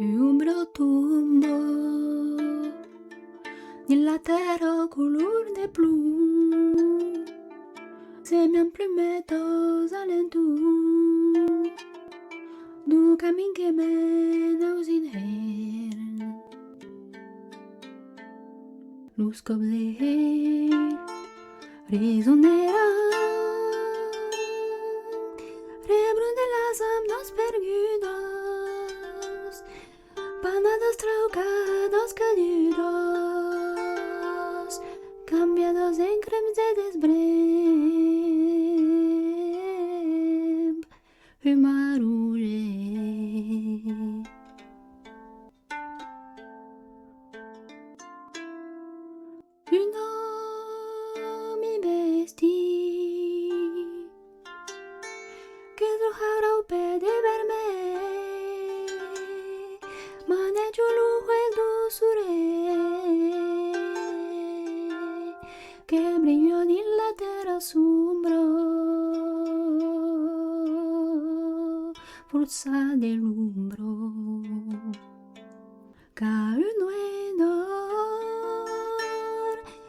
un tumbo nella terra color de plum, semiam plumetos alentour, du camin que mena aus in heren. Luz cobzer risonera, rebrun de las amnos pergudos, panados traucados caídos, cambiados en cremes de desbrem, humarouge. Un homme vestit que trojara o pé de vermell, manejo lujo el dulzure que brilló en la terra asombro, forza del umbro, ca un nuedor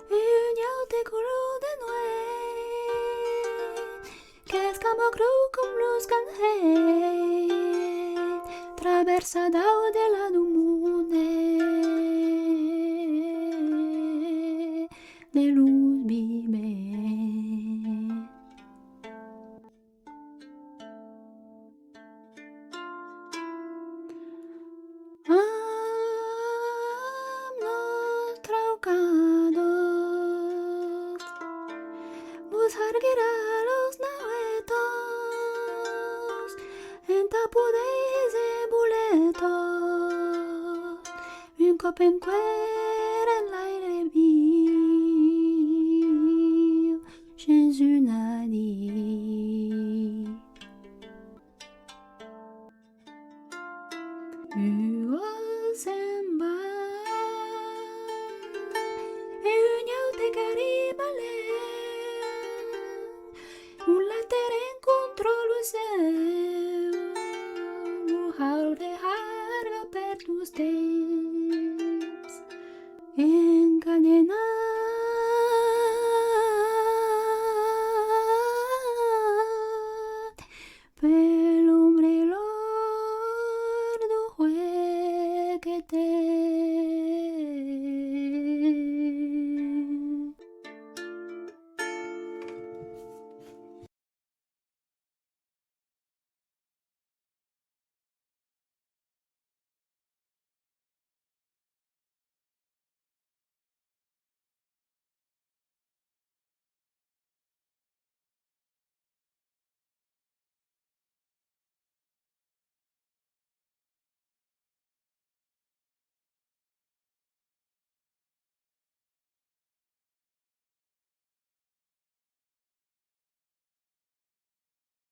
e un yaute color de nuez, que escamó cruz como luz cangel, traversa dao de la numune, de luz vive. Amnos traucados, vos harguera los navetos, en tapudéis de boletos, un cop en cuer en l'aire viu, chez une